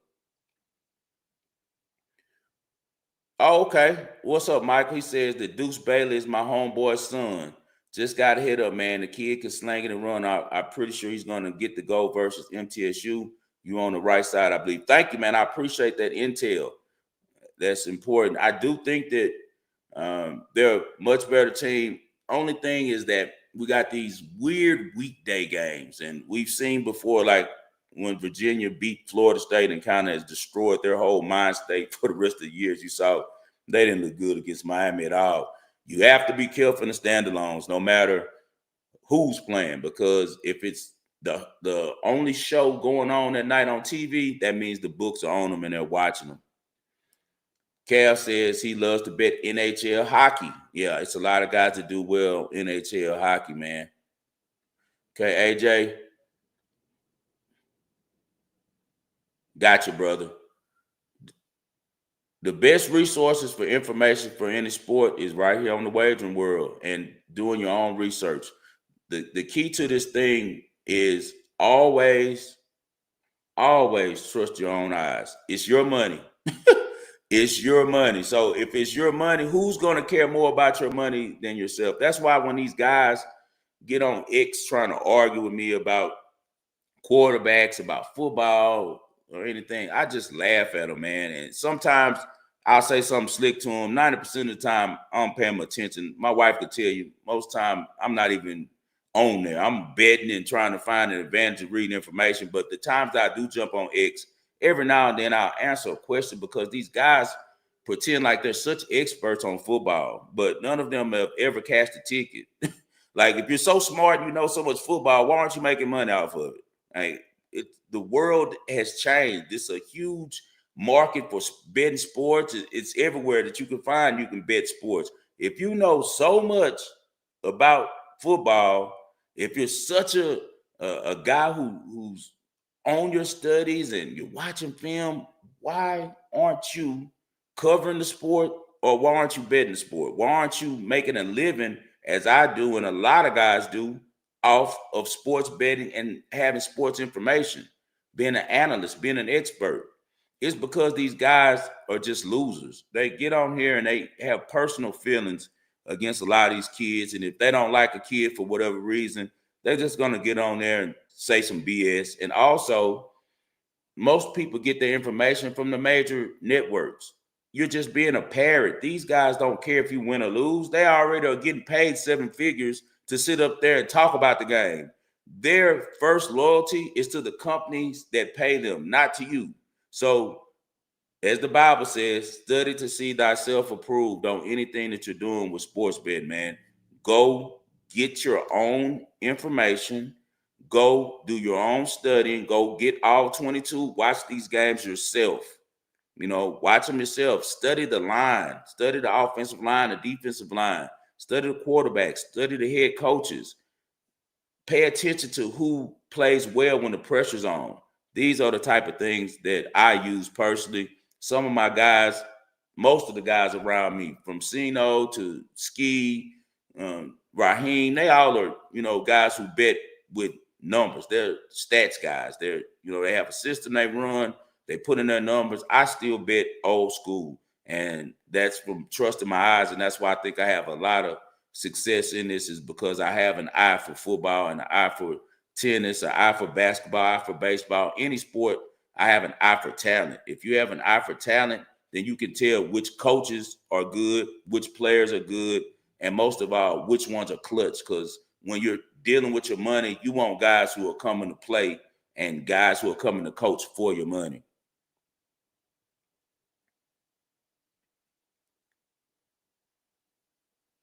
Oh, okay. What's up, Michael? He says that Deuce Bailey is my homeboy's son. Just got hit up, man. The kid can slang it and run. I'm pretty sure he's going to get the goal versus MTSU. You on the right side, I believe. Thank you, man. I appreciate that intel. That's important. I do think that they're a much better team. Only thing is that we got these weird weekday games, and we've seen before, like when Virginia beat Florida State and kind of has destroyed their whole mind state for the rest of the years. You saw they didn't look good against Miami at all. You have to be careful in the standalones, no matter who's playing, because if it's the only show going on that night on TV, that means the books are on them and they're watching them. Cal says he loves to bet NHL hockey. Yeah, it's a lot of guys that do well NHL hockey, man. Okay, AJ. Gotcha, brother. The best resources for information for any sport is right here on the Wagering World and doing your own research. The key to this thing is always trust your own eyes. It's your money. It's your money. So if it's your money, who's going to care more about your money than yourself? That's why when these guys get on X trying to argue with me about quarterbacks, about football or anything, I just laugh at them, man. And sometimes I'll say something slick to them. 90% of the time, I don't pay them attention. My wife could tell you most time I'm not even on there. I'm betting and trying to find an advantage of reading information. But the times that I do jump on X, every now and then I'll answer a question because these guys pretend like they're such experts on football, but none of them have ever cashed a ticket. Like, if you're so smart and you know so much football, why aren't you making money off of it? Like, the world has changed. It's a huge market for betting sports. It's everywhere that you can find. You can bet sports. If you know so much about football, if you're such a guy who's on your studies and you're watching film, why aren't you covering the sport, or why aren't you betting the sport? Why aren't you making a living, as I do and a lot of guys do, off of sports betting and having sports information, being an analyst, being an expert? It's because these guys are just losers. They get on here and they have personal feelings against a lot of these kids. And if they don't like a kid for whatever reason, they're just going to get on there and say some BS. And also, most people get their information from the major networks. You're just being a parrot. These guys don't care if you win or lose. They already are getting paid 7 figures to sit up there and talk about the game. Their first loyalty is to the companies that pay them, not to you. So, as the Bible says, study to see thyself approved on anything that you're doing with sports betting, man. Go get your own information. Go do your own studying. Go get all 22. Watch these games yourself. You know, watch them yourself. Study the line. Study the offensive line, the defensive line. Study the quarterbacks. Study the head coaches. Pay attention to who plays well when the pressure's on. These are the type of things that I use personally. Some of my guys most of the guys around me, from Sino to Ski, Raheem, they all are, guys who bet with numbers. They're stats guys. They have a system they run. They put in their numbers. I still bet old school, and that's from trusting my eyes, and that's why I think I have a lot of success in this, is because I have an eye for football and an eye for tennis, an eye for basketball, eye for baseball, any sport. I have an eye for talent. If you have an eye for talent, then you can tell which coaches are good, which players are good, and most of all, which ones are clutch. Because when you're dealing with your money, you want guys who are coming to play and guys who are coming to coach for your money.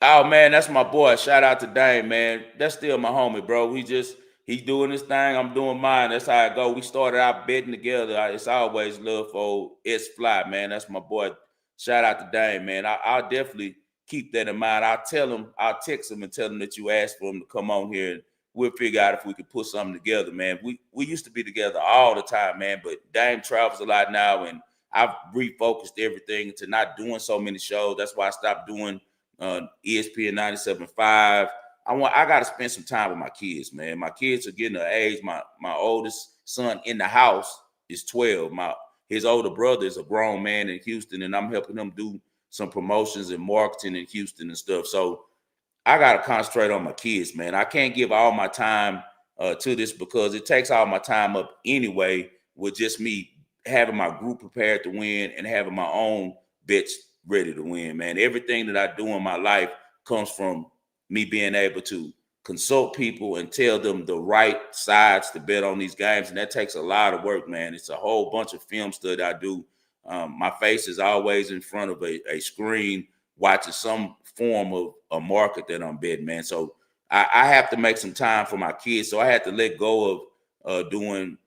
Oh man, that's my boy. Shout out to Dame, man. That's still my homie, bro. He's doing his thing. I'm doing mine. That's how I go. We started out betting together. It's always love for S Fly, man. That's my boy. Shout out to Dame, man. I'll definitely keep that in mind. I'll text him and tell him that you asked for him to come on here, and we'll figure out if we can put something together, man. We used to be together all the time, man, but Dame travels a lot now, and I've refocused everything into not doing so many shows. That's why I stopped doing ESPN 97.5. I got to spend some time with my kids, man. My kids are getting to age. My oldest son in the house is 12. His older brother is a grown man in Houston, and I'm helping him do some promotions and marketing in Houston and stuff. So I got to concentrate on my kids, man. I can't give all my time to this because it takes all my time up anyway with just me having my group prepared to win and having my own bets ready to win, man. Everything that I do in my life comes from me being able to consult people and tell them the right sides to bet on these games. And that takes a lot of work, man. It's a whole bunch of film study I do. My face is always in front of a screen watching some form of a market that I'm betting, man. So I have to make some time for my kids. So I had to let go of doing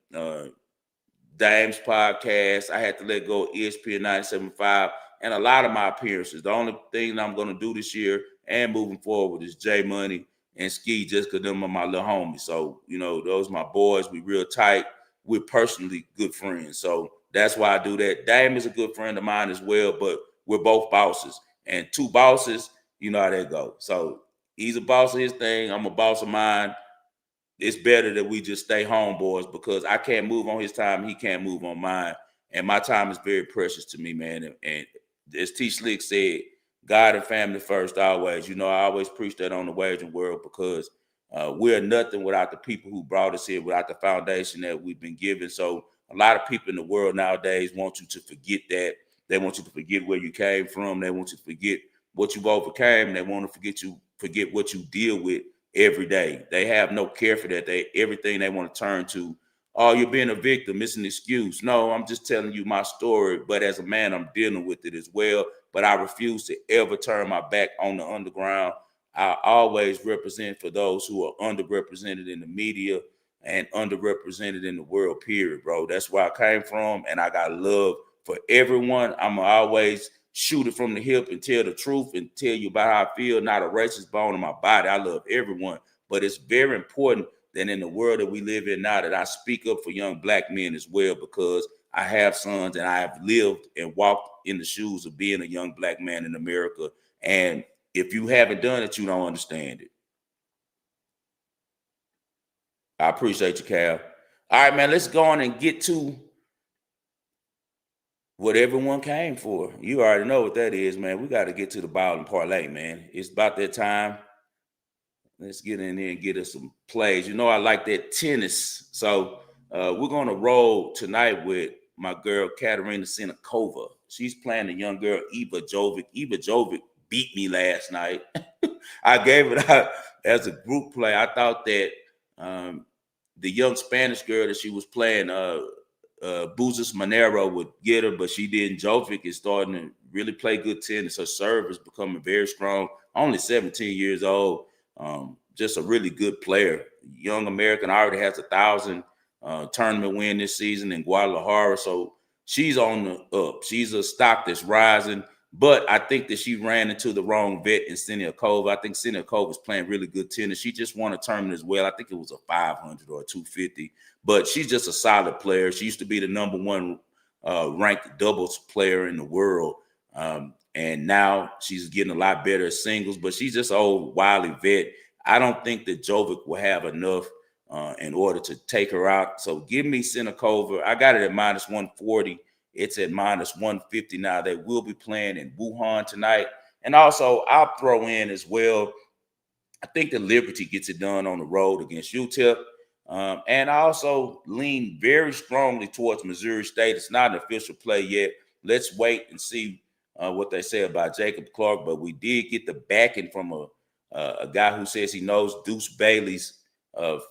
Dame's podcast. I had to let go of ESPN 97.5 and a lot of my appearances. The only thing I'm going to do this year and moving forward is J Money and Ski, just because them are my little homies. So, those are my boys. We real tight. We're personally good friends. So that's why I do that. Dame is a good friend of mine as well, but we're both bosses. And two bosses, you know how that goes. So he's a boss of his thing. I'm a boss of mine. It's better that we just stay homeboys because I can't move on his time. He can't move on mine. And my time is very precious to me, man. And as T Slick said, God and family first always. I always preach that on the wagering world because we're nothing without the people who brought us here, without the foundation that we've been given. So a lot of people in the world nowadays want you to forget that. They want you to forget where you came from. They want you to forget what you've overcame. They want to forget what you deal with every day. They have no care for that. Everything they want to turn to, oh, you're being a victim, it's an excuse. No, I'm just telling you my story, but as a man, I'm dealing with it as well. But I refuse to ever turn my back on the underground. I always represent for those who are underrepresented in the media and underrepresented in the world, period, bro. That's where I came from, and I got love for everyone. I'm always shoot it from the hip and tell the truth and tell you about how I feel, not a racist bone in my body. I love everyone, but it's very important that in the world that we live in now that I speak up for young black men as well, because I have sons and I have lived and walked in the shoes of being a young black man in America. And if you haven't done it, you don't understand it. I appreciate you, Cal. All right, man, let's go on and get to what everyone came for. You already know what that is, man. We got to get to the Ball Parlay, man. It's about that time. Let's get in there and get us some plays. I like that tennis. So we're going to roll tonight with my girl, Katerina Sinakova. She's playing the young girl, Eva Jovic. Eva Jovic beat me last night. I gave it out as a group play. I thought that the young Spanish girl that she was playing, Buzas Monero, would get her, but she didn't. Jovic is starting to really play good tennis. Her serve is becoming very strong. Only 17 years old. Just a really good player. Young American, already has 1,000 tournament win this season in Guadalajara. So she's on the up. She's a stock that's rising. But I think that she ran into the wrong vet in Siniakova. I think Siniakova is playing really good tennis. She just won a tournament as well. I think it was a 500 or a 250. But she's just a solid player. She used to be the number one ranked doubles player in the world. And now she's getting a lot better at singles, but she's just an old, wily vet. I don't think that Jovic will have enough in order to take her out. So give me Senakova. I got it at minus 140. It's at minus 150 now. They will be playing in Wuhan tonight. And also, I'll throw in as well, I think the Liberty gets it done on the road against UTEP. And I also lean very strongly towards Missouri State. It's not an official play yet. Let's wait and see what they say about Jacob Clark. But we did get the backing from a guy who says he knows Deuce Bailey's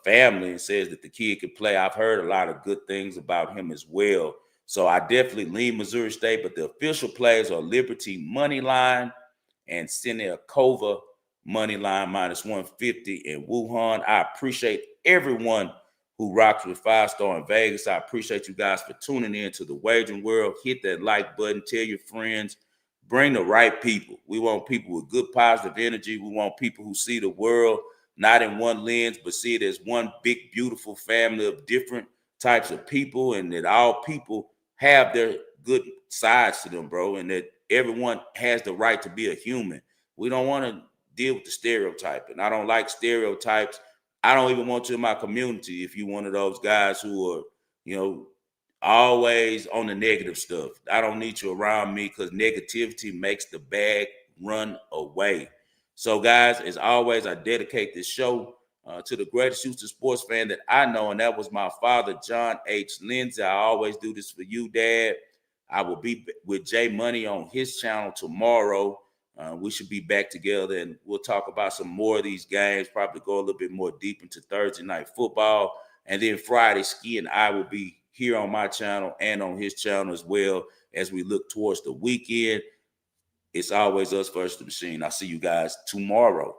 family and says that the kid can play. I've heard a lot of good things about him as well. So I definitely lean Missouri State, but the official plays are Liberty money line and Senakova money line minus 150 in Wuhan. I appreciate everyone who rocks with 5-Star in Vegas. I appreciate you guys for tuning in to the Wagering World. Hit that like button. Tell your friends. Bring the right people. We want people with good positive energy. We want people who see the world not in one lens, but see it as one big, beautiful family of different types of people, and that all people have their good sides to them, bro, and that everyone has the right to be a human. We don't want to deal with the stereotyping. I don't like stereotypes. I don't even want you in my community if you're one of those guys who are, always on the negative stuff. I don't need you around me because negativity makes the bag run away. So, guys, as always, I dedicate this show to the greatest Houston sports fan that I know, and that was my father, John H. Lindsay. I always do this for you, Dad. I will be with Jay Money on his channel tomorrow. We should be back together, and we'll talk about some more of these games, probably go a little bit more deep into Thursday night football. And then Friday, Ski and I will be here on my channel and on his channel as well as we look towards the weekend. It's always us versus the machine. I'll see you guys tomorrow.